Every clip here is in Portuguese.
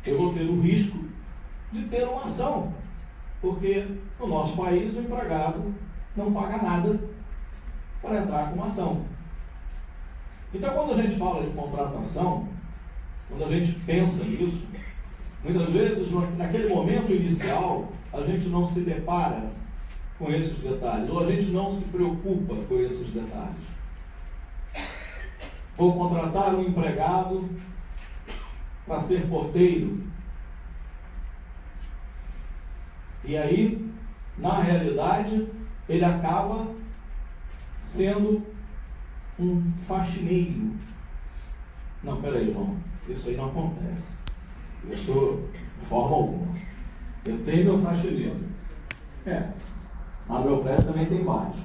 eu vou ter o risco de ter uma ação, porque no nosso país o empregado não paga nada para entrar com uma ação. Então, quando a gente fala de contratação, quando a gente pensa nisso, muitas vezes, naquele momento inicial, a gente não se depara com esses detalhes, ou a gente não se preocupa com esses detalhes. Vou contratar um empregado para ser porteiro. E aí, na realidade, ele acaba sendo um faxineiro. Não, peraí, João, isso aí não acontece. Eu sou de forma alguma. Eu tenho meu faxineiro. Mas no meu prédio também tem vários.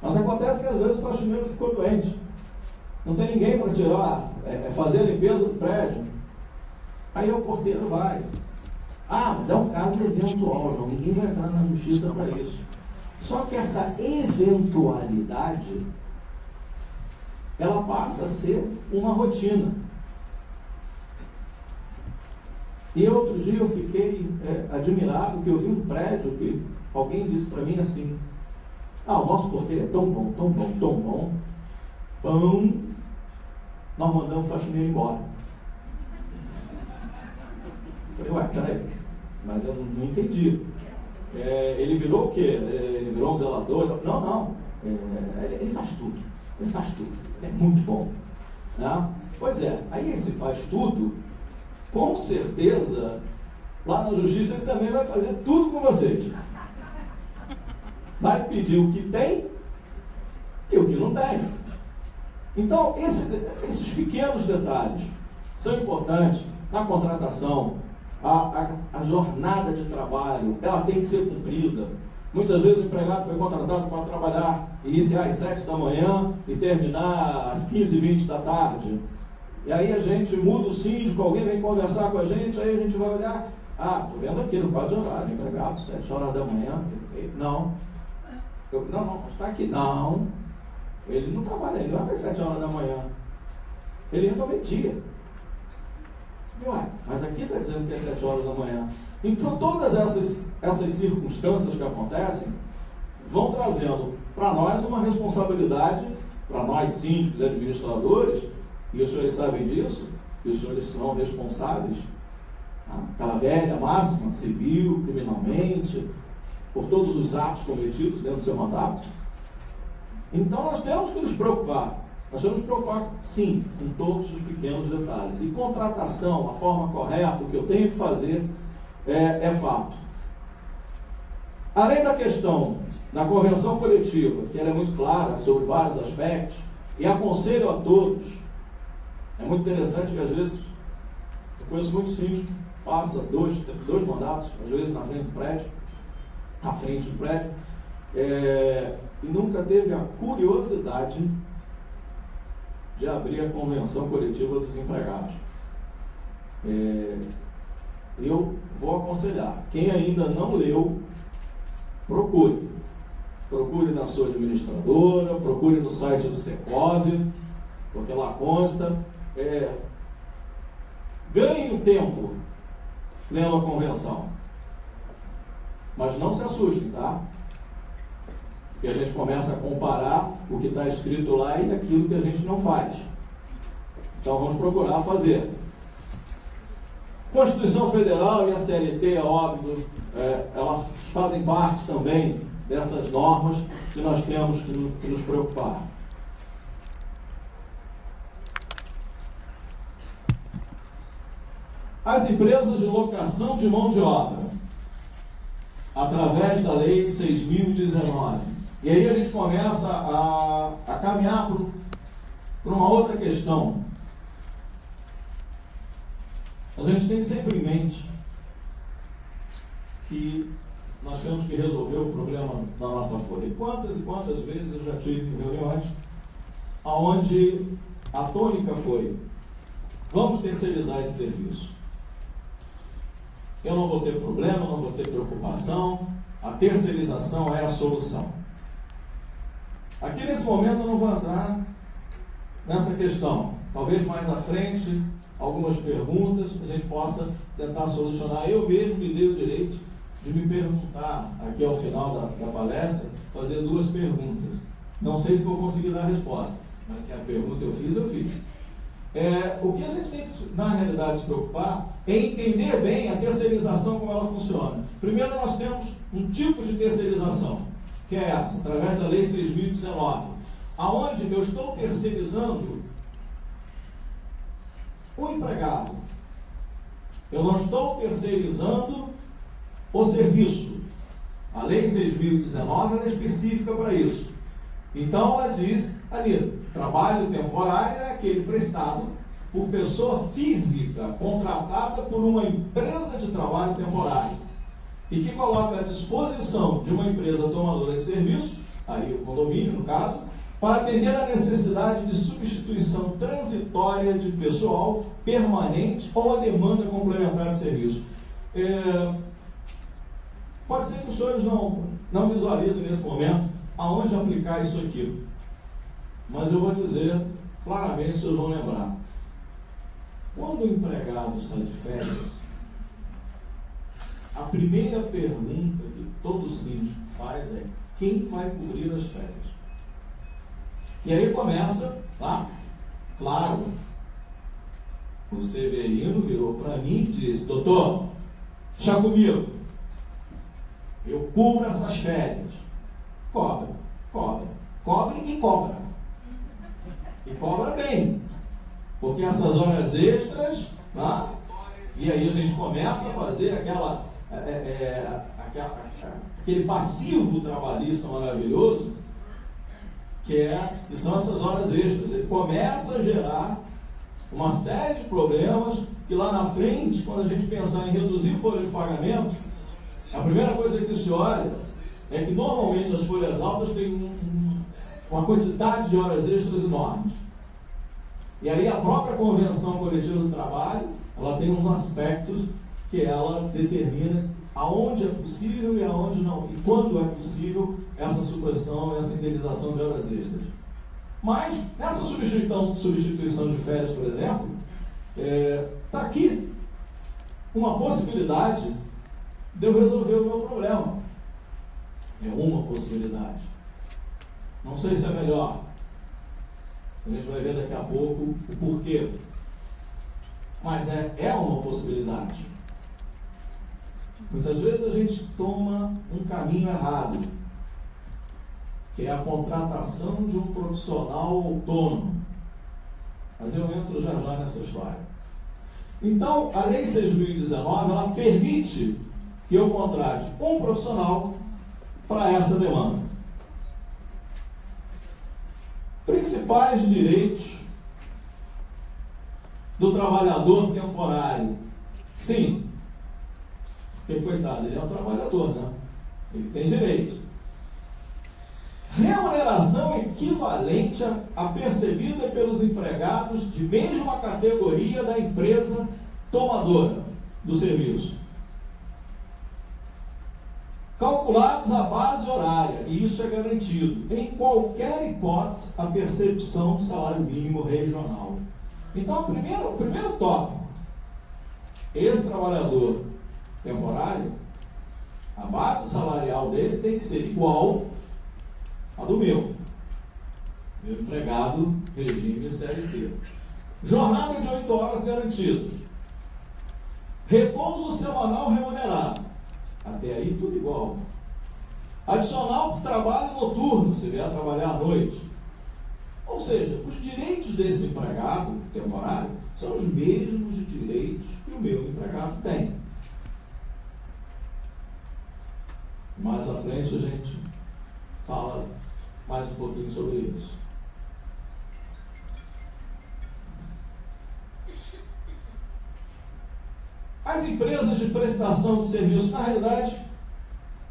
Mas acontece que às vezes o faxineiro ficou doente. Não tem ninguém para tirar, fazer a limpeza do prédio. Aí o porteiro vai. Mas é um caso eventual, João. Ninguém vai entrar na justiça para isso. Só que essa eventualidade, ela passa a ser uma rotina. E outro dia eu fiquei admirado, que eu vi um prédio que alguém disse para mim assim: o nosso porteiro é tão bom, tão bom, tão bom, nós mandamos o faxineiro embora. Eu falei, peraí, mas eu não entendi. Ele virou o quê? Ele virou um zelador? Não. Ele faz tudo. Ele faz tudo. Ele é muito bom. Né? Pois é, aí esse faz tudo, com certeza, lá na justiça ele também vai fazer tudo com vocês. Vai pedir o que tem e o que não tem. Então, esses pequenos detalhes são importantes na contratação. A jornada de trabalho, ela tem que ser cumprida. Muitas vezes o empregado foi contratado para trabalhar, iniciar às 7 da manhã e terminar às 15h20 da tarde. E aí a gente muda o síndico, alguém vem conversar com a gente, aí a gente vai olhar, estou vendo aqui no quadro de horário, empregado, 7 horas da manhã. Não, está aqui. Não, ele não trabalha, ele não até 7 horas da manhã. Ele entra ao meio-dia. Mas aqui está dizendo que é 7 horas da manhã. Então todas essas circunstâncias que acontecem vão trazendo para nós uma responsabilidade, para nós síndicos e administradores, e os senhores sabem disso, e os senhores são responsáveis, aquela velha máxima, civil, criminalmente, por todos os atos cometidos dentro do seu mandato. Então nós temos que nos preocupar. Nós temos que preocupar, sim, com todos os pequenos detalhes. E contratação, a forma correta, o que eu tenho que fazer, é fato. Além da questão da convenção coletiva, que ela é muito clara sobre vários aspectos, e aconselho a todos, é muito interessante que às vezes, eu conheço muitos síndicos que passam dois mandatos, às vezes na frente do prédio, e nunca teve a curiosidade de abrir a convenção coletiva dos empregados. Eu vou aconselhar, quem ainda não leu, procure na sua administradora, procure no site do Secov, porque lá consta. Ganhe um tempo lendo a convenção, mas não se assustem, tá? Porque a gente começa a comparar o que está escrito lá e aquilo que a gente não faz. Então vamos procurar fazer. Constituição Federal e a CLT, é óbvio, elas fazem parte também dessas normas que nós temos que nos preocupar. As empresas de locação de mão de obra, através da lei 6.019. E aí a gente começa a caminhar para uma outra questão. A gente tem sempre em mente que nós temos que resolver o problema da nossa folha. E quantas vezes eu já tive reuniões onde a tônica foi: vamos terceirizar esse serviço. Eu não vou ter problema, não vou ter preocupação, a terceirização é a solução. Aqui nesse momento eu não vou entrar nessa questão. Talvez mais à frente algumas perguntas, a gente possa tentar solucionar. Eu mesmo me dei o direito de me perguntar, aqui ao final da palestra, fazer 2 perguntas. Não sei se vou conseguir dar a resposta, mas que a pergunta eu fiz. O que a gente tem que, na realidade, se preocupar é entender bem a terceirização, como ela funciona. Primeiro, nós temos um tipo de terceirização, que é essa, através da Lei 6.019, aonde eu estou terceirizando o empregado. Eu não estou terceirizando o serviço. A Lei 6.019 é específica para isso. Então, ela diz ali, trabalho temporário é aquele prestado por pessoa física contratada por uma empresa de trabalho temporário e que coloca à disposição de uma empresa tomadora de serviço, aí o condomínio no caso, para atender a necessidade de substituição transitória de pessoal permanente ou a demanda complementar de serviço. Pode ser que os senhores não visualizem nesse momento aonde aplicar isso aqui, mas eu vou dizer claramente, os senhores vão lembrar. Quando o empregado sai de férias, a primeira pergunta que todo síndico faz é: quem vai cobrir as férias? E aí começa lá, claro, o Severino virou para mim e disse: doutor, deixa comigo, eu cubro essas férias. Cobre e cobra. E cobra bem. Porque essas horas extras, né? E aí a gente começa a fazer aquele passivo trabalhista maravilhoso, que são essas horas extras. Ele começa a gerar uma série de problemas que lá na frente, quando a gente pensar em reduzir folha de pagamento, a primeira coisa que se olha é que normalmente as folhas altas têm uma quantidade de horas extras enormes. E aí a própria Convenção Coletiva do Trabalho, ela tem uns aspectos que ela determina aonde é possível e aonde não, e quando é possível essa supressão, essa indenização de horas extras. Mas, nessa substituição de férias, por exemplo, está aqui uma possibilidade de eu resolver o meu problema. É uma possibilidade. Não sei se é melhor. A gente vai ver daqui a pouco o porquê. Mas é uma possibilidade. Muitas vezes a gente toma um caminho errado, que é a contratação de um profissional autônomo. Mas eu entro já nessa história. Então, a Lei 6.019, ela permite que eu contrate um profissional para essa demanda. Principais direitos do trabalhador temporário. Sim, porque, coitado, ele é um trabalhador, né? Ele tem direito. Remuneração equivalente a percebida pelos empregados de mesma categoria da empresa tomadora do serviço, calculados à base horária, e isso é garantido, em qualquer hipótese, a percepção do salário mínimo regional. Então, o primeiro tópico, esse trabalhador temporário, a base salarial dele tem que ser igual à do meu empregado regime CLT. Jornada de 8 horas garantida. Repouso semanal remunerado. Até aí tudo igual. Adicional por trabalho noturno, se vier trabalhar à noite. Ou seja, os direitos desse empregado temporário são os mesmos direitos que o meu empregado tem. Mais à frente a gente fala mais um pouquinho sobre isso. As empresas de prestação de serviço, na realidade,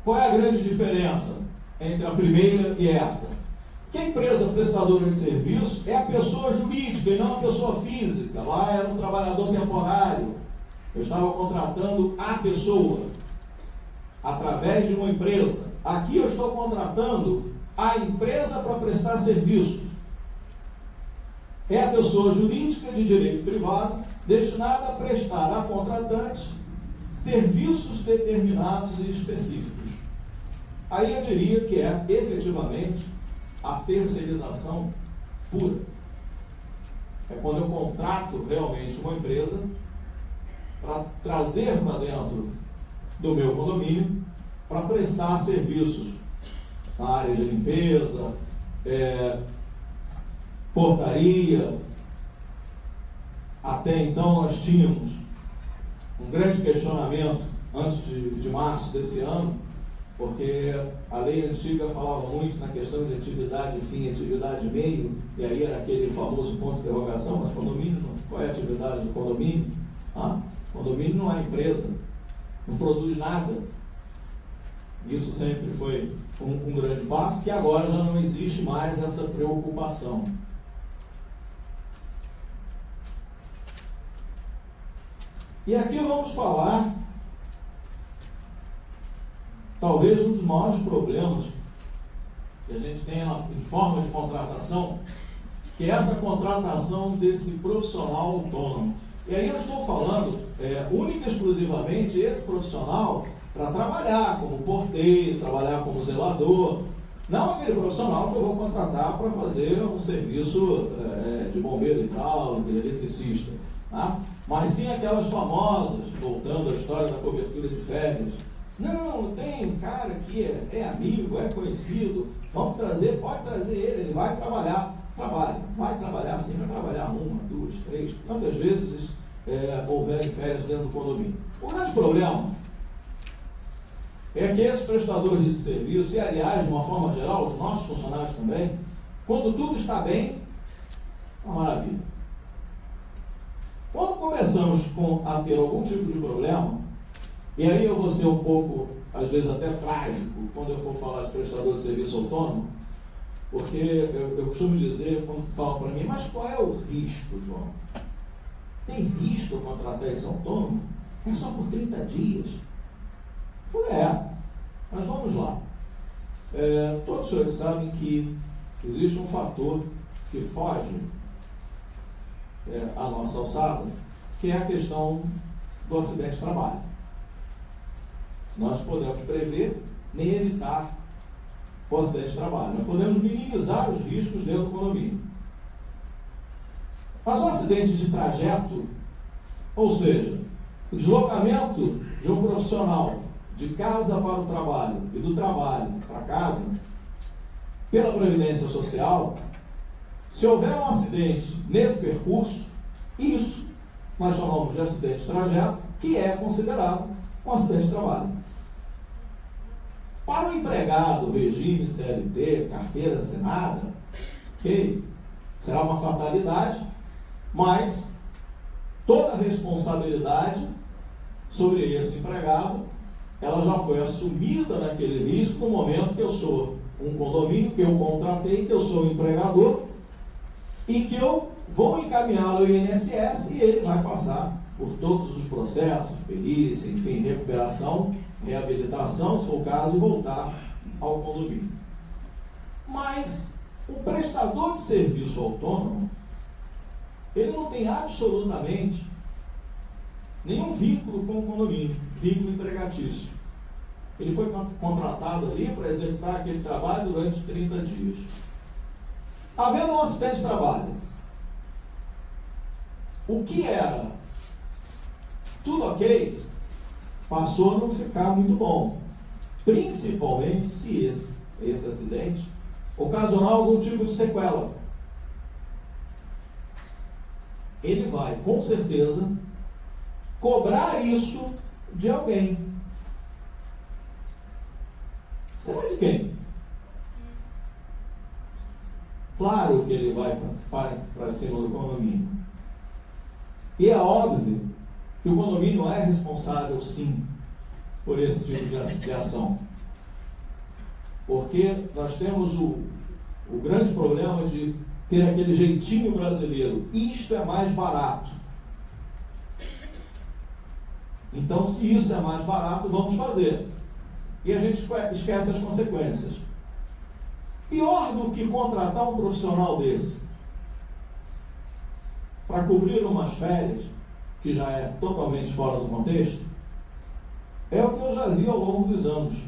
qual é a grande diferença entre a primeira e essa? Que a empresa prestadora de serviço é a pessoa jurídica e não a pessoa física. Lá era um trabalhador temporário. Eu estava contratando a pessoa através de uma empresa. Aqui eu estou contratando a empresa para prestar serviço. É a pessoa jurídica de direito privado destinada a prestar a contratantes serviços determinados e específicos. Aí eu diria que é efetivamente a terceirização pura. É quando eu contrato realmente uma empresa para trazer para dentro do meu condomínio para prestar serviços na área de limpeza, portaria. Até então nós tínhamos um grande questionamento antes de março desse ano, porque a lei antiga falava muito na questão de atividade fim e atividade meio, e aí era aquele famoso ponto de interrogação, mas condomínio, qual é a atividade do condomínio? Condomínio não é empresa, não produz nada. Isso sempre foi um grande passo, que agora já não existe mais essa preocupação. E aqui vamos falar, talvez um dos maiores problemas que a gente tem em forma de contratação, que é essa contratação desse profissional autônomo. E aí eu estou falando única e exclusivamente esse profissional para trabalhar como porteiro, trabalhar como zelador, não aquele profissional que eu vou contratar para fazer um serviço de bombeiro hidráulico, de eletricista, tá? Mas sim aquelas famosas, voltando à história da cobertura de férias. Não, tem um cara que é amigo, é conhecido, vamos trazer, pode trazer ele vai trabalhar. Vai trabalhar sim, vai trabalhar 1, 2, 3, quantas vezes houverem férias dentro do condomínio. O grande problema é que esses prestadores de serviço, e aliás, de uma forma geral, os nossos funcionários também, quando tudo está bem, é uma maravilha. Quando começamos a ter algum tipo de problema, e aí eu vou ser um pouco, às vezes até trágico, quando eu for falar de prestador de serviço autônomo, porque eu costumo dizer, quando falam para mim, mas qual é o risco, João? Tem risco eu contratar esse autônomo? É só por 30 dias. Eu falei, mas vamos lá. Todos os senhores sabem que existe um fator que foge à nossa alçada, que é a questão do acidente de trabalho. Nós podemos prever nem evitar o acidente de trabalho. Nós podemos minimizar os riscos dentro do condomínio. Mas o acidente de trajeto, ou seja, o deslocamento de um profissional de casa para o trabalho e do trabalho para casa, pela Previdência Social, se houver um acidente nesse percurso, isso nós chamamos de acidente de trajeto, que é considerado um acidente de trabalho. Para o empregado, regime CLT, carteira assinada, ok, será uma fatalidade, mas toda a responsabilidade sobre esse empregado, ela já foi assumida naquele risco no momento que eu sou um condomínio, que eu contratei, que eu sou um empregador e que eu vou encaminhá-lo ao INSS e ele vai passar por todos os processos, perícia, enfim, recuperação, reabilitação, se for o caso, e voltar ao condomínio. Mas o prestador de serviço autônomo, ele não tem absolutamente nenhum vínculo com o condomínio, vínculo empregatício. Ele foi contratado ali para executar aquele trabalho durante 30 dias. Havendo um acidente de trabalho, o que era tudo ok, passou a não ficar muito bom. Principalmente se esse acidente ocasionar algum tipo de sequela. Ele vai, com certeza, cobrar isso de alguém. Será de quem? Claro que ele vai para cima do condomínio. E é óbvio que o condomínio é responsável, sim, por esse tipo de ação. Porque nós temos o grande problema de ter aquele jeitinho brasileiro. Isto é mais barato. Então, se isso é mais barato, vamos fazer. E a gente esquece as consequências. Pior do que contratar um profissional desse para cobrir umas férias, que já é totalmente fora do contexto, é o que eu já vi ao longo dos anos.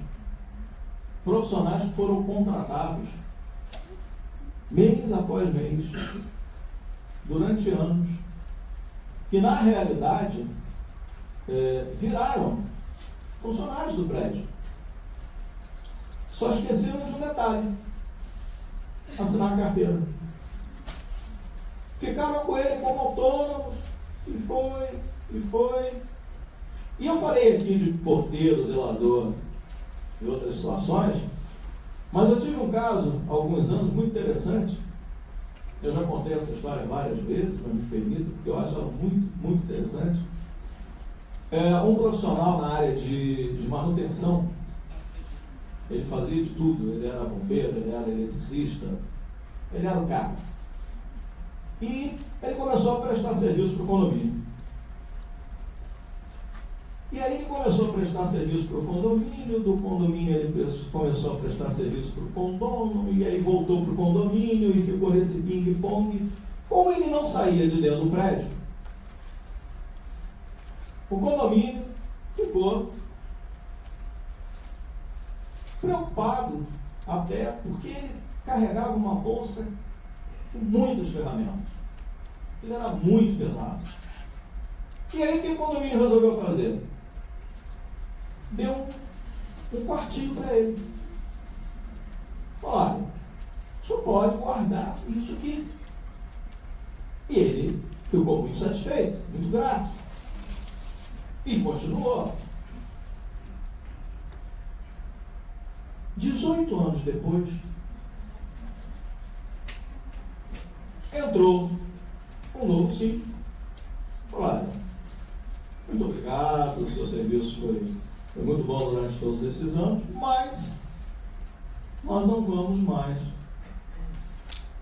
Profissionais que foram contratados mês após mês, durante anos, que na realidade viraram funcionários do prédio. Só esqueceram de um detalhe: assinar a carteira. Ficaram com ele como autônomos, e foi. E eu falei aqui de porteiro, zelador e outras situações, mas eu tive um caso, há alguns anos, muito interessante. Eu já contei essa história várias vezes, mas me permito, porque eu acho ela muito, muito interessante. Um profissional na área de manutenção, ele fazia de tudo, ele era bombeiro, ele era eletricista, ele era o cara. E ele começou a prestar serviço para o condomínio. E aí ele começou a prestar serviço para o condomínio, do condomínio ele começou a prestar serviço para o condomínio, e aí voltou para o condomínio e ficou nesse ping-pong. Como ele não saía de dentro do prédio, o condomínio ficou preocupado, até porque ele carregava uma bolsa com muitas ferramentas. Ele era muito pesado. E aí o que o condomínio resolveu fazer? Deu um quartinho para ele. Olha, o senhor pode guardar isso aqui. E ele ficou muito satisfeito, muito grato. E continuou. 18 anos depois, entrou um novo síndico. Olha, muito obrigado, o seu serviço foi muito bom durante todos esses anos, mas nós não vamos mais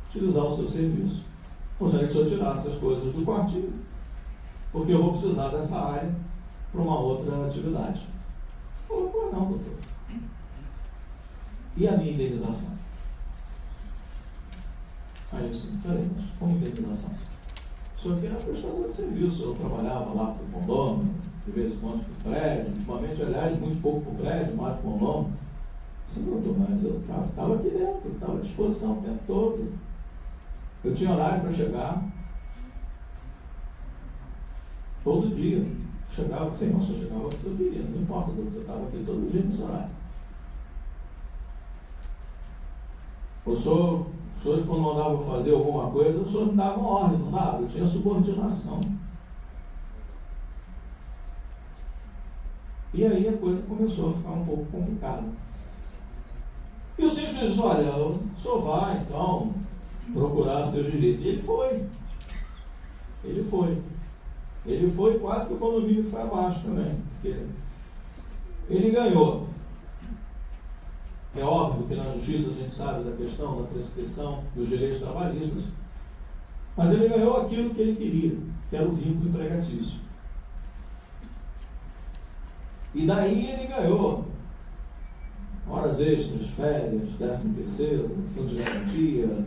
utilizar o seu serviço. Gostaria que o senhor tirasse as coisas do quartinho, porque eu vou precisar dessa área para uma outra atividade. Falou, pô, não, doutor. E a minha indenização? Aí eu disse, peraí, mas como indenização? O senhor aqui era prestador de serviço, eu trabalhava lá para o condomínio, de vez em quando para o prédio, ultimamente, aliás, muito pouco para o prédio, mais para o condomínio. Sim, doutor, mas eu estava aqui dentro, estava à disposição o tempo todo. Eu tinha horário para chegar. Todo dia. Chegava, sim, não, só chegava todo dia, não importa, doutor, eu estava aqui todo dia nesse horário. O senhor, quando mandava fazer alguma coisa, o senhor me dava uma ordem, não dava? Eu tinha subordinação. E aí a coisa começou a ficar um pouco complicada. E o síndico disse, olha, o senhor vai, então, procurar seus direitos. E ele foi. Ele foi, quase que o condomínio foi abaixo também. Porque ele ganhou. É óbvio que na justiça a gente sabe da questão da prescrição dos direitos trabalhistas, mas ele ganhou aquilo que ele queria, que era o vínculo empregatício. E daí ele ganhou horas extras, férias, 13º, fundo de garantia,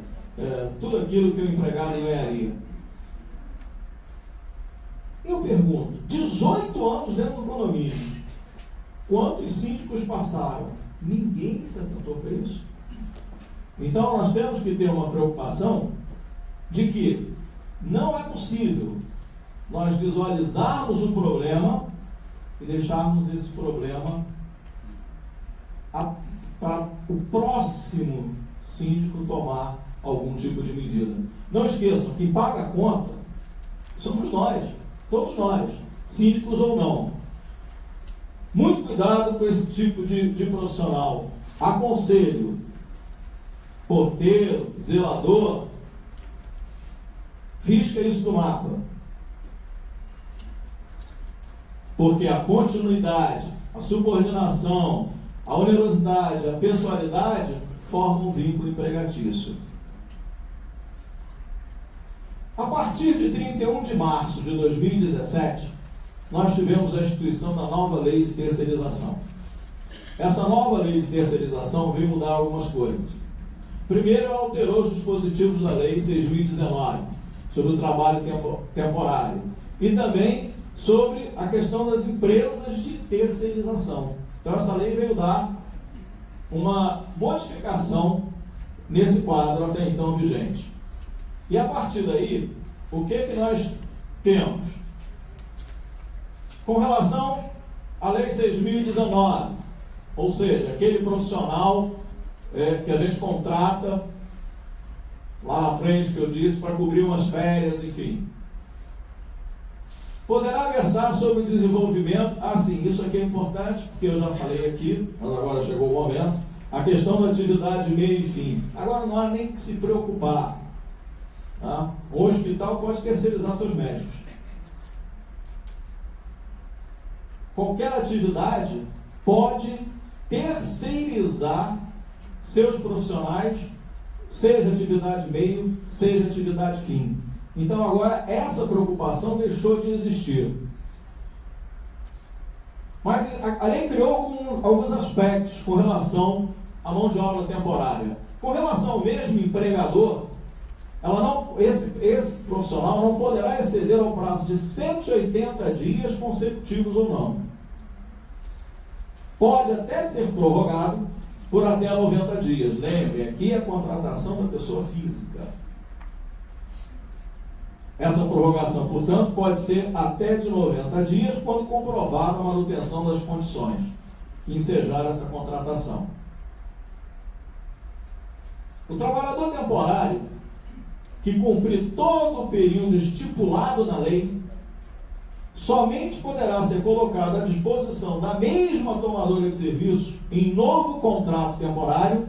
tudo aquilo que o empregado ganharia. Eu pergunto, 18 anos dentro do condomínio, quantos síndicos passaram? Ninguém se atentou para isso. Então nós temos que ter uma preocupação de que não é possível nós visualizarmos o problema e deixarmos esse problema para o próximo síndico tomar algum tipo de medida. Não esqueçam, quem paga a conta somos nós, todos nós, síndicos ou não. Muito cuidado com esse tipo de profissional. Aconselho, porteiro, zelador, risca isso do mapa. Porque a continuidade, a subordinação, a onerosidade, a pessoalidade formam um vínculo empregatício. A partir de 31 de março de 2017, nós tivemos a instituição da nova lei de terceirização. Essa nova lei de terceirização veio mudar algumas coisas. Primeiro, ela alterou os dispositivos da lei 6.019, sobre o trabalho temporário. E também sobre a questão das empresas de terceirização. Então essa lei veio dar uma modificação nesse quadro até então vigente. E a partir daí, o que nós temos? Com relação à Lei 6.019, ou seja, aquele profissional que a gente contrata lá na frente, que eu disse, para cobrir umas férias, enfim. Poderá versar sobre o desenvolvimento, sim, isso aqui é importante, porque eu já falei aqui, mas agora chegou o momento, a questão da atividade meio e fim. Agora não há nem que se preocupar. Tá? O hospital pode terceirizar seus médicos. Qualquer atividade pode terceirizar seus profissionais, seja atividade meio, seja atividade fim. Então agora essa preocupação deixou de existir. Mas a lei criou alguns aspectos com relação à mão de obra temporária. Com relação ao mesmo empregador, esse profissional não poderá exceder ao prazo de 180 dias consecutivos ou não. Pode até ser prorrogado por até 90 dias. Lembre, aqui é a contratação da pessoa física. Essa prorrogação, portanto, pode ser até de 90 dias, quando comprovada a manutenção das condições que ensejaram essa contratação. O trabalhador temporário que cumprir todo o período estipulado na lei somente poderá ser colocado à disposição da mesma tomadora de serviço em novo contrato temporário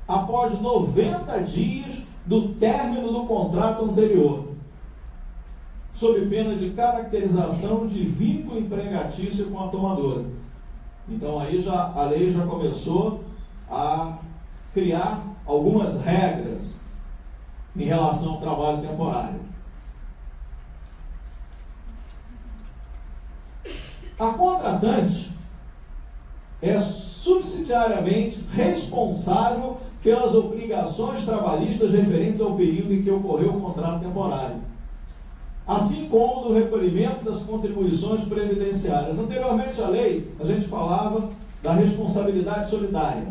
após 90 dias do término do contrato anterior, sob pena de caracterização de vínculo empregatício com a tomadora. Então aí a lei já começou a criar algumas regras em relação ao trabalho temporário. A contratante é subsidiariamente responsável pelas obrigações trabalhistas referentes ao período em que ocorreu o contrato temporário, assim como do recolhimento das contribuições previdenciárias. Anteriormente à lei, a gente falava da responsabilidade solidária.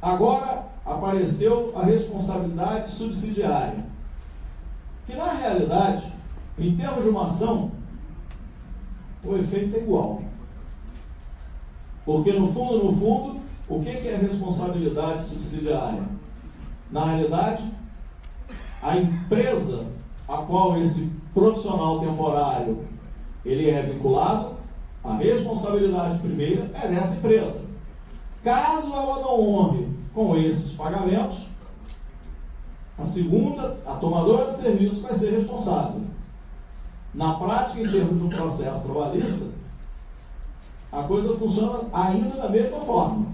Agora apareceu a responsabilidade subsidiária, que na realidade, em termos de uma ação, o efeito é igual. Porque no fundo, o que é responsabilidade subsidiária? Na realidade, a empresa a qual esse profissional temporário ele é vinculado, a responsabilidade primeira é dessa empresa. Caso ela não honre com esses pagamentos, a segunda, a tomadora de serviço, vai ser responsável. Na prática, em termos de um processo trabalhista, a coisa funciona ainda da mesma forma.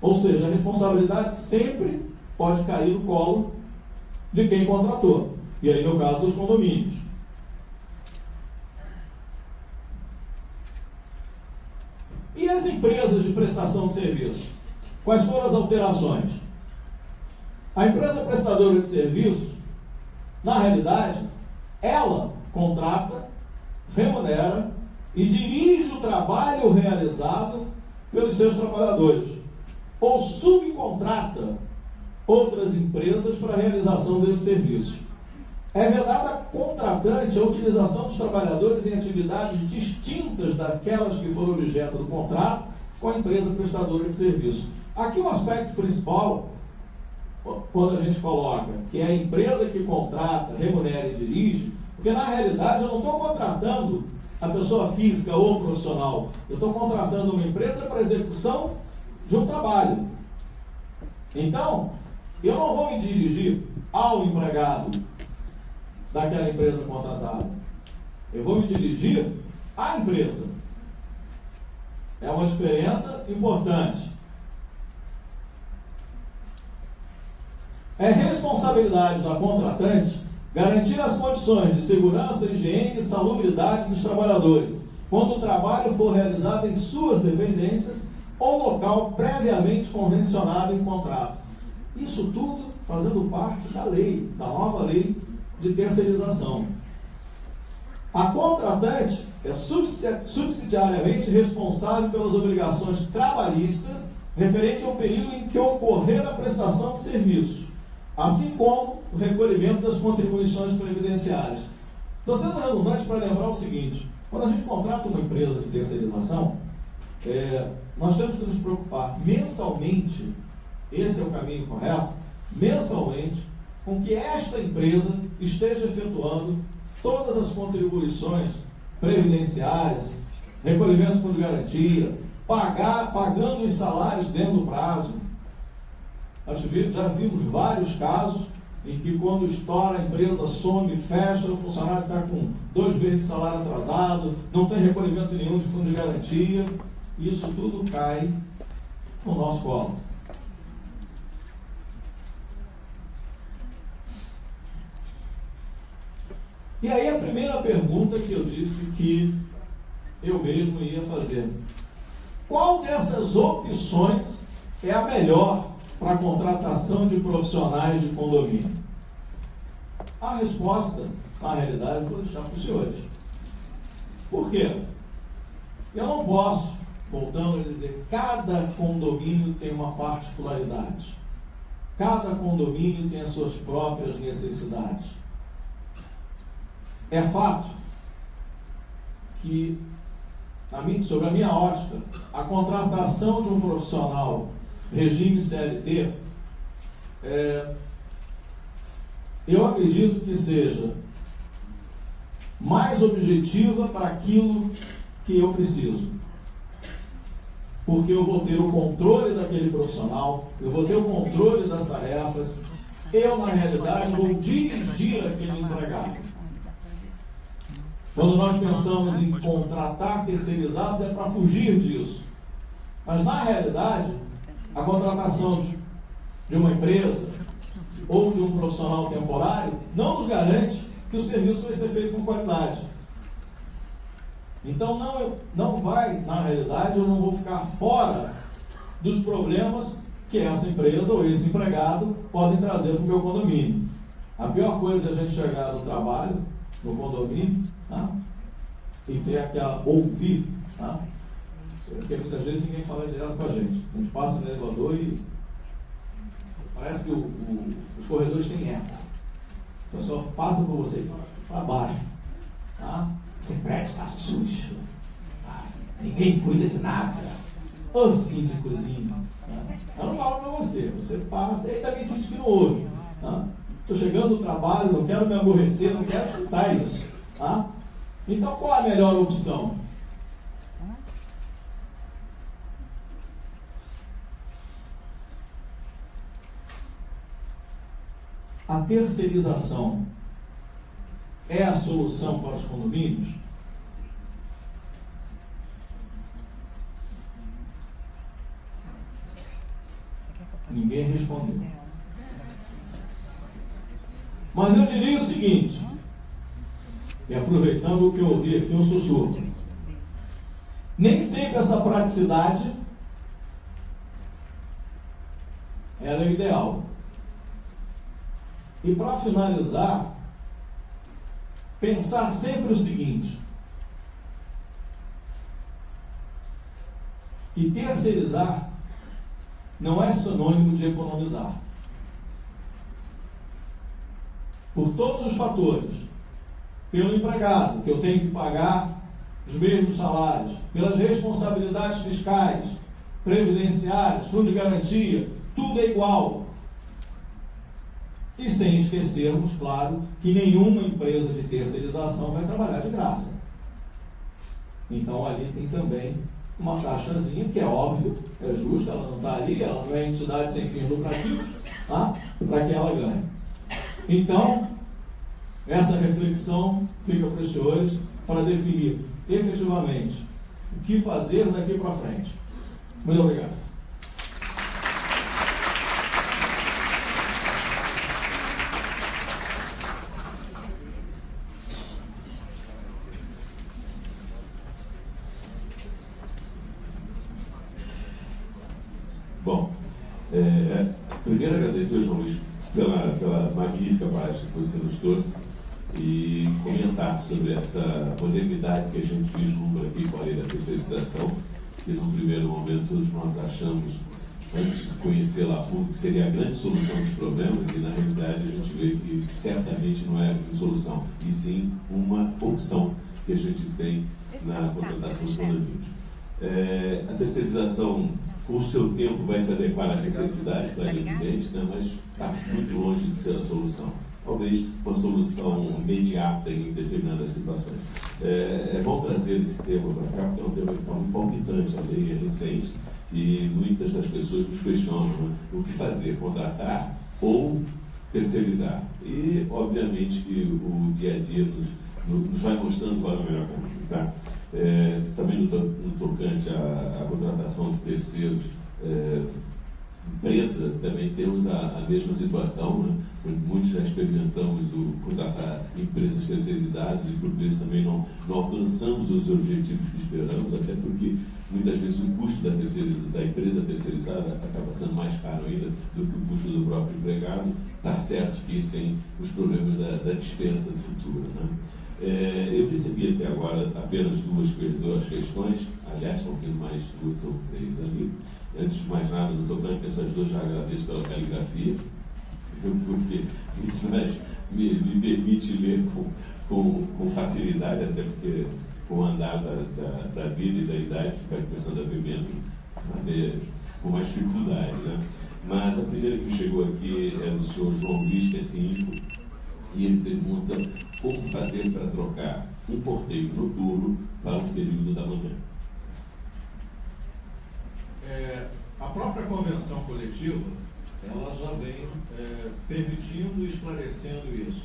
Ou seja, a responsabilidade sempre pode cair no colo de quem contratou. E aí, no caso dos condomínios. E as empresas de prestação de serviço? Quais foram as alterações? A empresa prestadora de serviço, na realidade, ela contrata, remunera e dirige o trabalho realizado pelos seus trabalhadores, ou subcontrata outras empresas para a realização desse serviço. É vedada a contratante a utilização dos trabalhadores em atividades distintas daquelas que foram objeto do contrato com a empresa prestadora de serviço. Aqui o aspecto principal, quando a gente coloca que é a empresa que contrata, remunera e dirige, porque na realidade eu não estou contratando a pessoa física ou profissional, eu estou contratando uma empresa para execução de um trabalho. Então, eu não vou me dirigir ao empregado daquela empresa contratada. Eu vou me dirigir à empresa. É uma diferença importante. É responsabilidade da contratante garantir as condições de segurança, higiene e salubridade dos trabalhadores, quando o trabalho for realizado em suas dependências ou local previamente convencionado em contrato. Isso tudo fazendo parte da lei, da nova lei de terceirização. A contratante é subsidiariamente responsável pelas obrigações trabalhistas referente ao período em que ocorrer a prestação de serviços, assim como o recolhimento das contribuições previdenciárias. Estou sendo redundante para lembrar o seguinte: quando a gente contrata uma empresa de terceirização, nós temos que nos preocupar mensalmente, esse é o caminho correto, mensalmente, com que esta empresa esteja efetuando todas as contribuições previdenciárias, recolhimentos de garantia, pagando os salários dentro do prazo. Nós já vimos vários casos em que, quando estoura, a empresa some, fecha, o funcionário está com 2 meses de salário atrasado, não tem recolhimento nenhum de fundo de garantia. Isso tudo cai no nosso colo. E aí a primeira pergunta que eu disse que eu mesmo ia fazer: qual dessas opções é a melhor para a contratação de profissionais de condomínio? A resposta, na realidade, eu vou deixar para os senhores. Por quê? Eu não posso, voltando a dizer, cada condomínio tem uma particularidade. Cada condomínio tem as suas próprias necessidades. É fato que, sobre a minha ótica, a contratação de um profissional regime CLT, eu acredito que seja mais objetiva para aquilo que eu preciso. Porque eu vou ter o controle daquele profissional, eu vou ter o controle das tarefas, eu, na realidade, vou dirigir aquele empregado. Quando nós pensamos em contratar terceirizados, é para fugir disso. Mas, na realidade, a contratação de uma empresa ou de um profissional temporário não nos garante que o serviço vai ser feito com qualidade. Então, não vai, na realidade, eu não vou ficar fora dos problemas que essa empresa ou esse empregado podem trazer para o meu condomínio. A pior coisa é a gente chegar no trabalho, no condomínio, e ter aquela ouvir, porque muitas vezes ninguém fala direto com a gente. A gente passa no elevador e parece que os corredores têm eco. O pessoal passa por você e fala para baixo. Esse prédio está sujo. Ninguém cuida de nada. Ô síndicozinho. Eu não falo para você. Você passa e também finge que não ouve. Estou chegando no trabalho, não quero me aborrecer, não quero escutar isso. Então, qual a melhor opção? A terceirização é a solução para os condomínios? Ninguém respondeu. Mas eu diria o seguinte, e aproveitando o que eu ouvi aqui, um sussurro: nem sempre essa praticidade ela é o ideal. E para finalizar, pensar sempre o seguinte: que terceirizar não é sinônimo de economizar. Por todos os fatores. Pelo empregado, que eu tenho que pagar os mesmos salários, pelas responsabilidades fiscais, previdenciárias, fundo de garantia, tudo é igual. E sem esquecermos, claro, que nenhuma empresa de terceirização vai trabalhar de graça. Então ali tem também uma taxazinha, que é óbvio, é justa, ela não está ali, ela não é entidade sem fins lucrativos, para que ela ganhe. Então, essa reflexão fica para os senhores para definir efetivamente o que fazer daqui para frente. Muito obrigado. Bom, primeiro agradecer ao João Luiz pela magnífica palestra que você nos trouxe. e comentar sobre essa modernidade que a gente vislumbra aqui com a lei da terceirização, que no primeiro momento todos nós achamos, antes de conhecê-la a fundo, que seria a grande solução dos problemas, e na realidade a gente vê que certamente não é a grande solução, e sim uma opção que a gente tem na contratação de condomínios. A terceirização, com o seu tempo, vai se adequar às necessidades, claro, evidente, né? Mas está muito longe de ser a solução. Talvez uma solução imediata em determinadas situações. É bom trazer esse tema para cá, porque é um tema que está muito palpitante, a lei é recente, e muitas das pessoas nos questionam, né? O que fazer, contratar ou terceirizar? E, obviamente, que o dia a dia nos vai mostrando qual é o melhor caminho, tá? Também no tocante à contratação de terceiros, empresa, também temos a mesma situação, né? Muitos já experimentamos contratar empresas terceirizadas e por vezes também não alcançamos os objetivos que esperamos, até porque muitas vezes o custo da empresa terceirizada acaba sendo mais caro ainda do que o custo do próprio empregado. Está certo que sem os problemas da dispensa do futuro, né? Eu recebi até agora apenas duas questões, aliás, estão tendo mais 2 ou 3 ali. Antes de mais nada, no tocante a essas duas, já agradeço pela caligrafia, porque me permite ler com facilidade, até porque com o andar da vida e da idade, vai começando a ver menos, a ver com mais dificuldade, né? Mas a primeira que me chegou aqui é do senhor João Luiz, que é síndico, e ele pergunta como fazer para trocar um porteiro noturno para um período da manhã. A própria convenção coletiva, ela já vem permitindo e esclarecendo isso.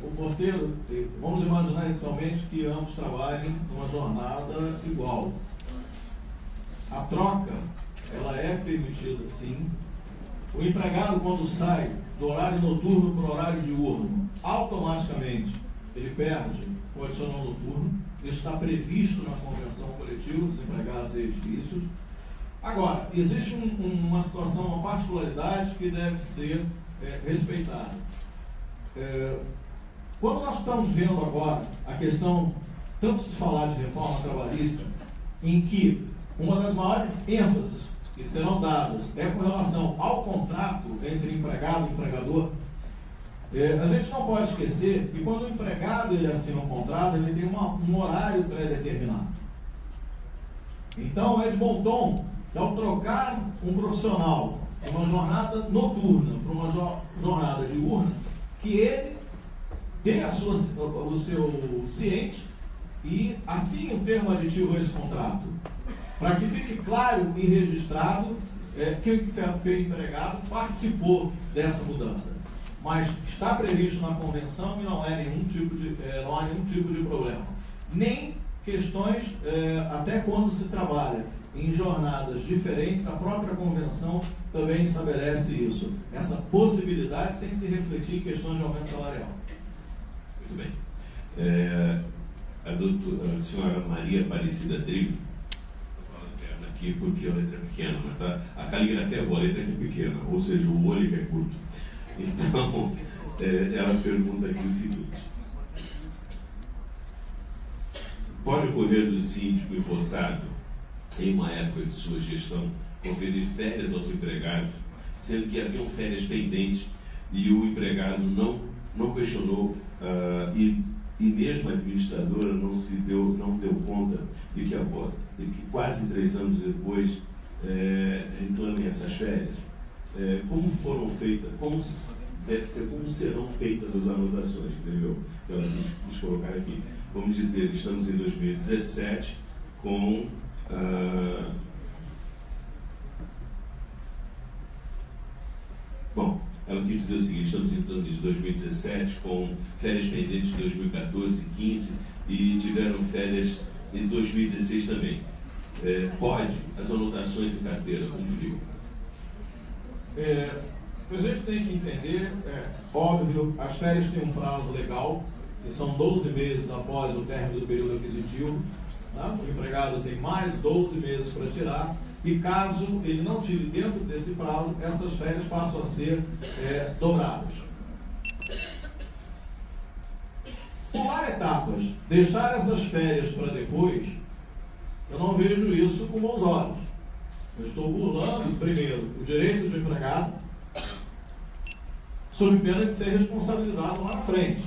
O porteiro, vamos imaginar inicialmente que ambos trabalhem numa jornada igual. A troca, ela é permitida sim. O empregado, quando sai do horário noturno para o horário diurno, automaticamente ele perde o adicional noturno. Isso está previsto na convenção coletiva dos empregados e edifícios. Agora, existe uma situação, uma particularidade que deve ser respeitada. Quando nós estamos vendo agora a questão, tanto se falar de reforma trabalhista, em que uma das maiores ênfases que serão dadas é com relação ao contrato entre empregado e empregador, a gente não pode esquecer que quando o empregado ele assina um contrato, ele tem um horário pré-determinado. Então, é de bom tom, ao trocar um profissional de uma jornada noturna para uma jornada diurna, que ele dê o seu ciente e assine um termo aditivo a esse contrato, para que fique claro e registrado que o empregado participou dessa mudança. Mas está previsto na convenção e não há nenhum tipo de problema. Nem questões, até quando se trabalha em jornadas diferentes, a própria convenção também estabelece isso, essa possibilidade sem se refletir em questões de aumento salarial. Muito bem. A senhora Maria Aparecida Trigo, aqui porque a letra é pequena, mas tá, a caligrafia é boa, a letra é pequena, ou seja, o olho que é curto. Então, ela pergunta aqui o seguinte: pode ocorrer do síndico empossado, em uma época de sua gestão, conferir férias aos empregados, sendo que haviam férias pendentes e o empregado não questionou e mesmo a administradora não deu conta de que quase 3 anos depois reclamem essas férias? Como foram feitas, como serão feitas as anotações, entendeu? Ela quis colocar aqui. Vamos dizer que estamos em 2017 com bom, ela quis dizer o seguinte: estamos entrando em 2017 com férias pendentes de 2014 e 2015 e tiveram férias em 2016 também. Pode as anotações em carteira, como ficam? A gente tem que entender, óbvio, as férias têm um prazo legal, que são 12 meses após o término do período aquisitivo. Tá? O empregado tem mais 12 meses para tirar, e caso ele não tire dentro desse prazo, essas férias passam a ser dobradas. etapas. Deixar essas férias para depois, eu não vejo isso com bons olhos. Eu estou burlando, primeiro, o direito do empregado, sob pena de ser responsabilizado lá na frente.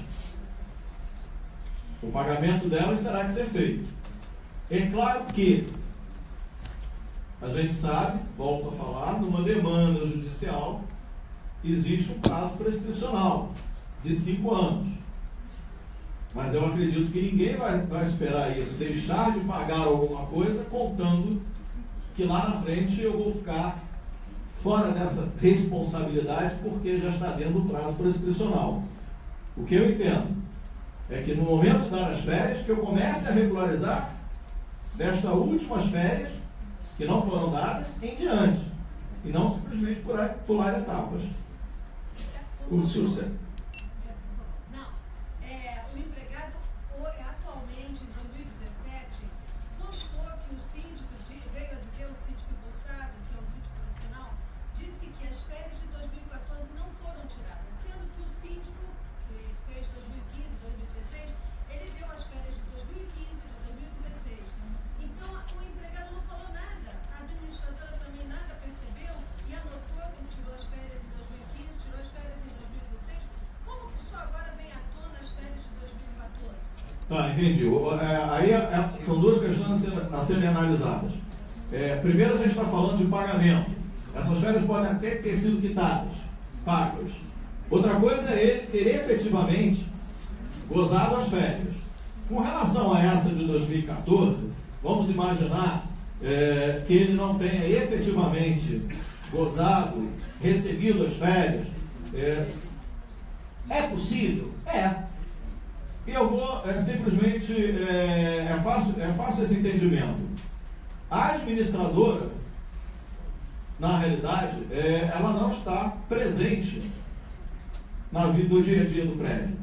O pagamento delas terá que ser feito. É claro que a gente sabe, volto a falar, numa demanda judicial existe um prazo prescricional de 5 anos. Mas eu acredito que ninguém vai esperar isso, deixar de pagar alguma coisa, contando que lá na frente eu vou ficar fora dessa responsabilidade porque já está dentro do prazo prescricional. O que eu entendo é que no momento de dar as férias, que eu comece a regularizar destas últimas férias que não foram dadas em diante, e não simplesmente pular etapas. O senhor Sérgio. O empregado, atualmente, em 2017, constou que o síndico veio a dizer, o síndico empossado, que é um síndico profissional, disse que as férias de 2014 não foram tiradas, sendo que o síndico, que fez 2015, 2016, ele deu as férias de 2015 e de 2016. Então, o empregado não falou nada, a administradora também nada percebeu e anotou que tirou as férias em 2015, tirou as férias em 2016. Como que só agora vem à tona as férias de 2014? Tá, entendi. Aí são duas questões a serem analisadas. Primeiro, a gente está falando de pagamento. Essas férias podem até ter sido quitadas, pagas. Outra coisa é ele ter efetivamente gozado as férias. Com relação a essa de 2014, vamos imaginar que ele não tenha efetivamente gozado, recebido as férias. É possível? É. E eu vou simplesmente, é fácil esse entendimento. A administradora, na realidade, ela não está presente no dia a dia do prédio.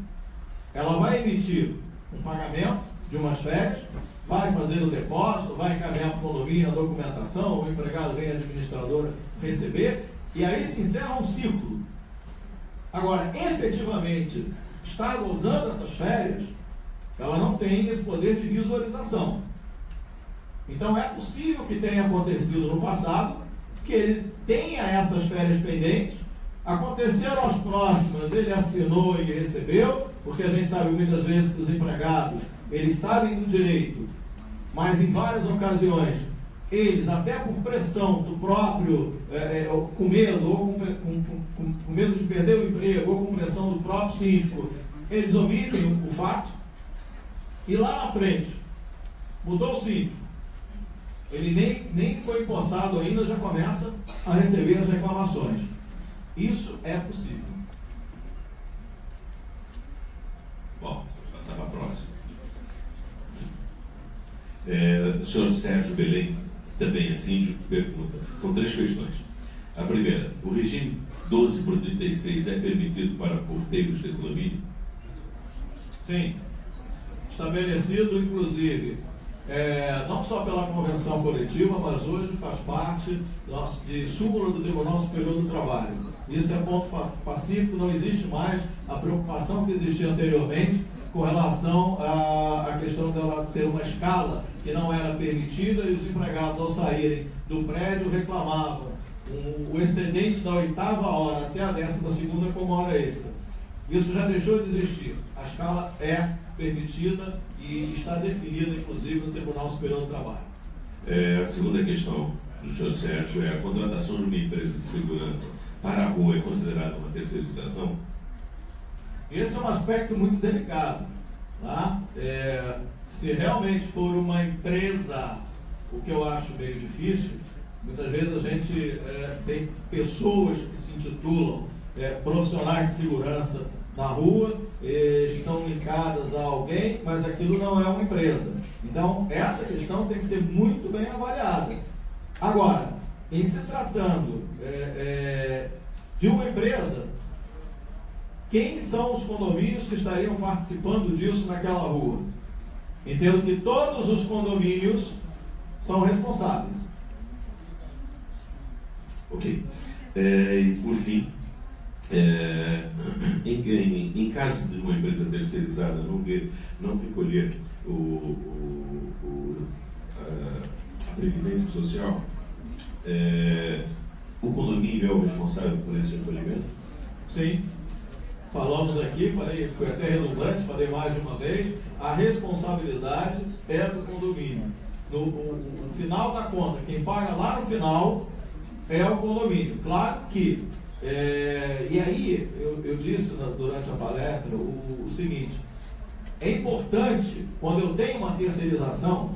Ela vai emitir um pagamento de umas férias, vai fazer o depósito, vai encaminhar para o condomínio a documentação, o empregado vem a administradora receber, e aí se encerra um ciclo. Agora, efetivamente, está gozando essas férias, ela não tem esse poder de visualização. Então é possível que tenha acontecido no passado, que ele tenha essas férias pendentes, aconteceram as próximas, ele assinou e recebeu, porque a gente sabe muitas vezes que os empregados, eles sabem do direito, mas em várias ocasiões, eles, até por pressão do próprio, com medo, ou com medo de perder o emprego, ou com pressão do próprio síndico, eles omitem o fato, e lá na frente, mudou o síndico, ele nem foi empossado ainda, já começa a receber as reclamações. Isso é possível. Bom, vamos passar para a próxima. O senhor Sérgio Belém, também é síndico, pergunta. São 3 questões. A primeira, o regime 12/36 é permitido para porteiros de condomínio? Sim. Estabelecido, inclusive, não só pela convenção coletiva, mas hoje faz parte de súmula do Tribunal Superior do Trabalho. Isso é ponto pacífico, não existe mais a preocupação que existia anteriormente com relação à questão dela ser uma escala que não era permitida e os empregados, ao saírem do prédio, reclamavam o excedente da 8ª hora até a 12ª como hora extra. Isso já deixou de existir. A escala é permitida e está definida, inclusive, no Tribunal Superior do Trabalho. A segunda questão do senhor Sérgio é: a contratação de uma empresa de segurança para a rua é considerada uma terceirização? Esse é um aspecto muito delicado. Tá? Se realmente for uma empresa, o que eu acho meio difícil, muitas vezes a gente tem pessoas que se intitulam profissionais de segurança na rua, estão ligadas a alguém, mas aquilo não é uma empresa. Então, essa questão tem que ser muito bem avaliada. Agora, em se tratando de uma empresa, quem são os condomínios que estariam participando disso naquela rua? Entendo que todos os condomínios são responsáveis. Ok. E por fim, Em caso de uma empresa terceirizada não recolher a previdência social, o condomínio é o responsável por esse recolhimento? Sim. Falamos aqui, fui até redundante, falei mais de uma vez, a responsabilidade é do condomínio. No final da conta, quem paga lá no final é o condomínio. Claro que, e aí eu disse durante a palestra o seguinte, é importante, quando eu tenho uma terceirização,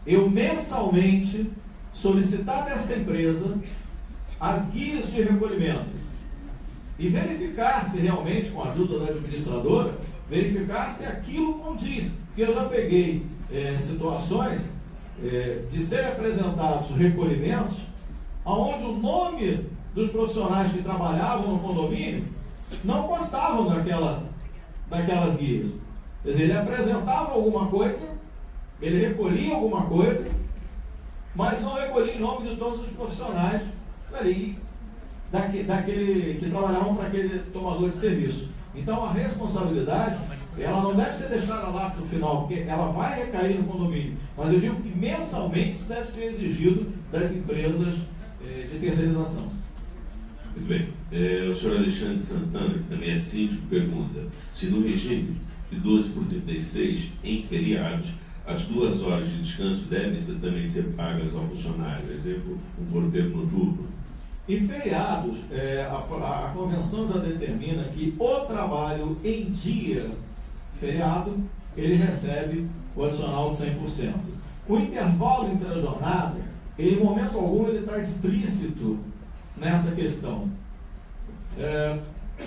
eu mensalmente solicitar desta empresa as guias de recolhimento e verificar se realmente, com a ajuda da administradora, verificar se aquilo condiz. Porque eu já peguei situações de serem apresentados recolhimentos onde o nome dos profissionais que trabalhavam no condomínio não constavam daquelas guias. Quer dizer, ele apresentava alguma coisa, ele recolhia alguma coisa, mas não recolhia em nome de todos os profissionais ali, daquele que trabalhavam para aquele tomador de serviço. Então a responsabilidade, ela não deve ser deixada lá para o final, porque ela vai recair no condomínio. Mas eu digo que mensalmente isso deve ser exigido das empresas de terceirização. Muito bem. O senhor Alexandre Santana, que também é síndico, pergunta se no regime de 12/36, em feriados, as 2 horas de descanso devem também ser pagas ao funcionário, por exemplo, um porteiro noturno. Em feriados, a convenção já determina que o trabalho em dia feriado, ele recebe o adicional de 100%. O intervalo entre a jornada, em momento algum, ele está explícito nessa questão.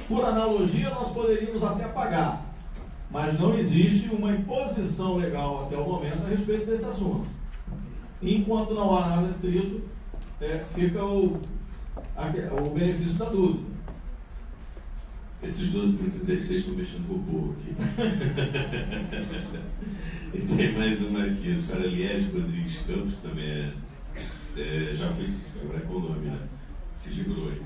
Por analogia, nós poderíamos até pagar, mas não existe uma imposição legal até o momento a respeito desse assunto. Enquanto não há nada escrito, fica o benefício da dúvida. Esses 12/36 estão mexendo com o povo aqui. E tem mais uma aqui, a senhora Liege Rodrigues Campos, também já fez, agora é com o nome, né? Se livrou aí.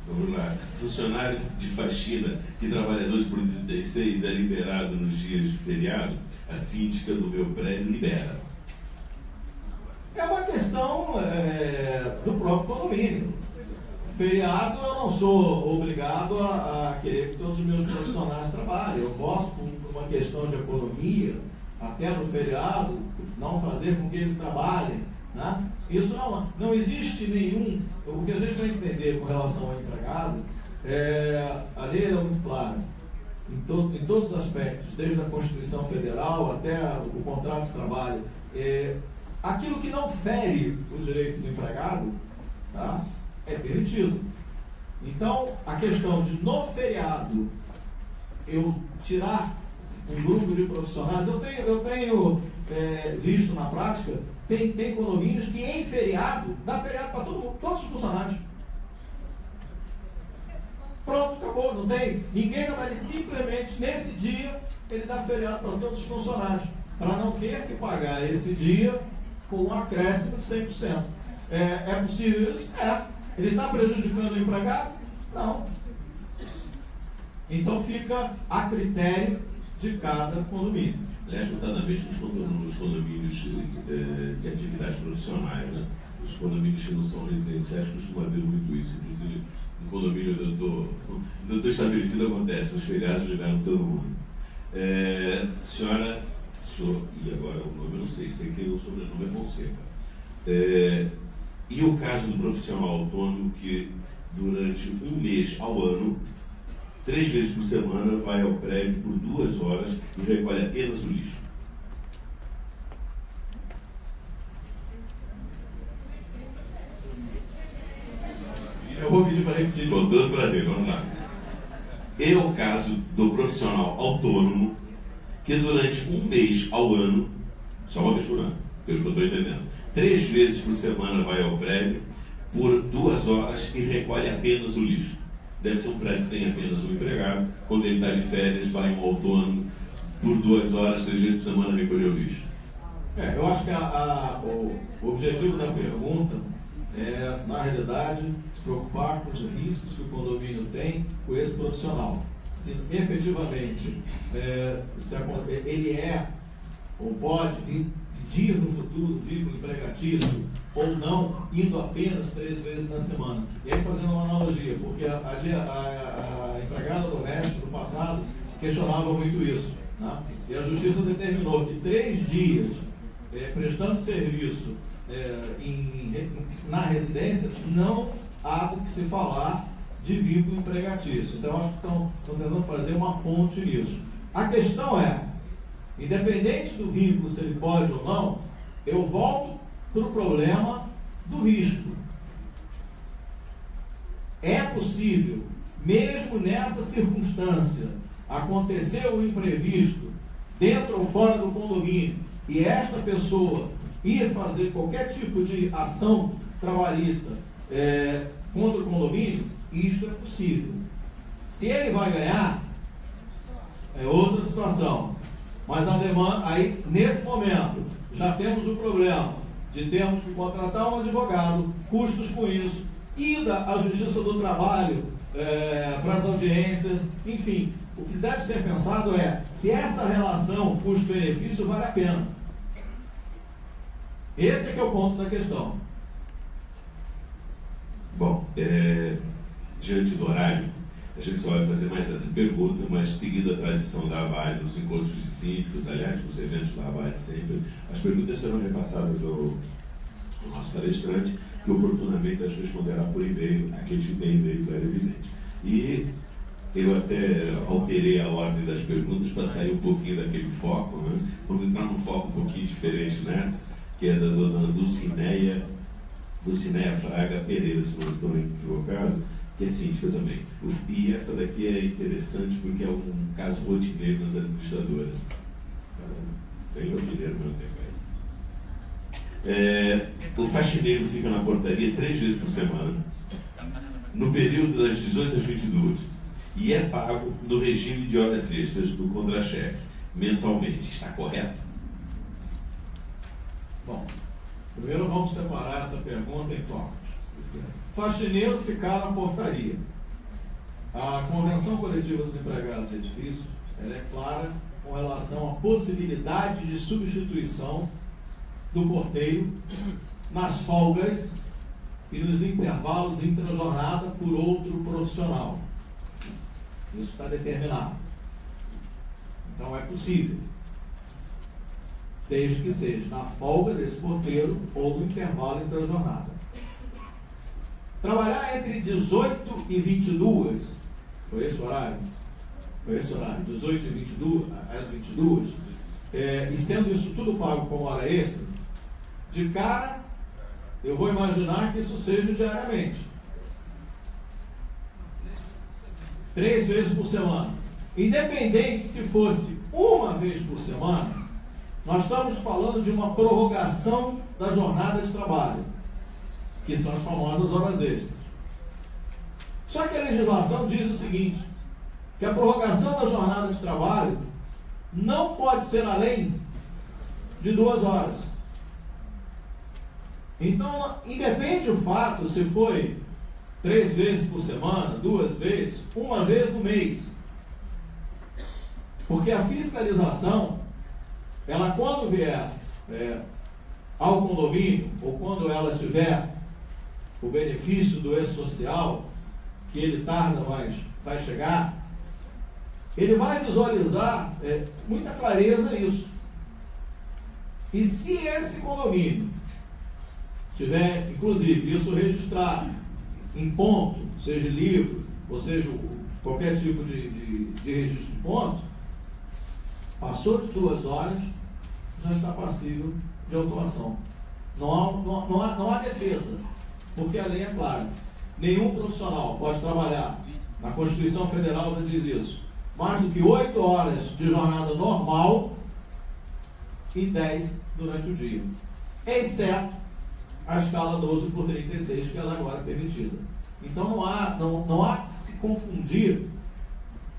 Vamos lá. Funcionário de faxina que trabalha 12/36 é liberado nos dias de feriado? A síndica do meu prédio libera. É uma questão do próprio condomínio. Feriado, eu não sou obrigado a querer que todos os meus profissionais trabalhem. Eu posso, por uma questão de economia, até no feriado, não fazer com que eles trabalhem, né? Isso não existe nenhum. O que a gente tem que entender com relação ao empregado, a lei é muito clara, em todos os aspectos, desde a Constituição Federal até o contrato de trabalho. Aquilo que não fere o direito do empregado, tá, é permitido. Então, a questão de no feriado eu tirar um grupo de profissionais, eu tenho visto na prática, tem condomínios que em feriado, dá feriado para todos os funcionários. Pronto, acabou, não tem. Ninguém trabalha, simplesmente nesse dia ele dá feriado para todos os funcionários, para não ter que pagar esse dia com um acréscimo de 100%. É possível isso? Ele está prejudicando o empregado? Não. Então fica a critério de cada condomínio. Aliás, notadamente nos condomínios de atividades profissionais, né? Os condomínios que não são residenciais costumam haver muito isso. Inclusive, no condomínio onde eu estou estabelecido acontece, os feriados liberam todo mundo. Senhora, e agora o nome eu não sei que o sobrenome é Fonseca. E o caso do profissional autônomo que durante um mês ao ano, 3 vezes por semana, vai ao prédio por 2 horas e recolhe apenas o lixo? Eu vou pedir para repetir. Com todo prazer, vamos lá. É o caso do profissional autônomo que durante um mês ao ano, só uma vez por ano, pelo que eu estou entendendo, 3 vezes por semana vai ao prédio por 2 horas e recolhe apenas o lixo. Deve ser um prédio que tem apenas um empregado. Quando ele está de férias, vai um autônomo por 2 horas, 3 vezes por semana recolher o lixo. Eu acho que o objetivo da pergunta na realidade, se preocupar com os riscos que o condomínio tem com esse profissional. Se efetivamente ele ou pode pedir no futuro vínculo empregatício ou não, indo apenas 3 vezes na semana. E aí, fazendo uma analogia, porque a empregada doméstica do passado questionava muito isso, né? E a Justiça determinou que 3 dias prestando serviço na residência, não há do que se falar de vínculo empregatício. Então, acho que estão tentando fazer uma ponte nisso. A questão é, independente do vínculo, se ele pode ou não, eu volto para o problema do risco. É possível, mesmo nessa circunstância, acontecer um imprevisto dentro ou fora do condomínio e esta pessoa ir fazer qualquer tipo de ação trabalhista contra o condomínio? Isto é possível. Se ele vai ganhar, é outra situação. Mas a demanda, aí nesse momento, já temos o problema de termos que contratar um advogado, custos com isso, ida à Justiça do Trabalho, para as audiências, enfim. O que deve ser pensado é se essa relação custo-benefício vale a pena. Esse é que é o ponto da questão. Bom, diante do horário, a gente só vai fazer mais essa pergunta, mas seguindo a tradição da ABAD, nos encontros de síndicos, aliás, nos eventos da ABAD sempre, as perguntas serão repassadas ao nosso palestrante, que oportunamente as responderá por e-mail, aquele tipo de e-mail clarividente. E eu até alterei a ordem das perguntas para sair um pouquinho daquele foco, né? Vamos entrar num foco um pouquinho diferente nessa, que é da dona Dulcineia Fraga Pereira, se não estou equivocado, que é síndica também. E essa daqui é interessante porque é um caso rotineiro nas administradoras. Bem rotineiro mesmo tempo. O faxineiro fica na portaria 3 vezes por semana, no período das 18 às 22, e é pago no regime de horas extras do contra-cheque, mensalmente. Está correto? Bom, primeiro vamos separar essa pergunta em focos. Faxineiro ficar na portaria. A Convenção Coletiva dos Empregados de Edifícios, ela é clara com relação à possibilidade de substituição do porteiro nas folgas e nos intervalos intra-jornada por outro profissional. Isso está determinado. Então é possível, desde que seja na folga desse porteiro ou no intervalo intra-jornada. Trabalhar entre 18 e 22, foi esse o horário? Foi esse o horário, 18 e 22, às 22, e sendo isso tudo pago com hora extra, de cara, eu vou imaginar que isso seja diariamente. 3 vezes por semana. Independente se fosse uma vez por semana, nós estamos falando de uma prorrogação da jornada de trabalho, que são as famosas horas extras. Só que a legislação diz o seguinte, que a prorrogação da jornada de trabalho não pode ser além de 2 horas. Então, independe o fato se foi 3 vezes por semana, 2 vezes, 1 vez no mês. Porque a fiscalização, ela quando vier ao condomínio, ou quando ela tiver o benefício do E-Social, que ele tarda, mas vai chegar, ele vai visualizar muita clareza isso. E se esse condomínio tiver, inclusive, isso registrado em ponto, seja livro, ou seja, qualquer tipo de registro de ponto, passou de 2 horas, já está passível de autuação. Não há defesa, porque a lei é clara. Nenhum profissional pode trabalhar, na Constituição Federal já diz isso, mais do que 8 horas de jornada normal e 10 durante o dia, exceto a escala 12 por 36, que ela agora é permitida. Então não há que se confundir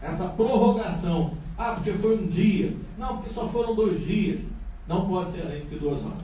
essa prorrogação. Porque foi um dia. Não, porque só foram 2 dias. Não pode ser além de 2 horas.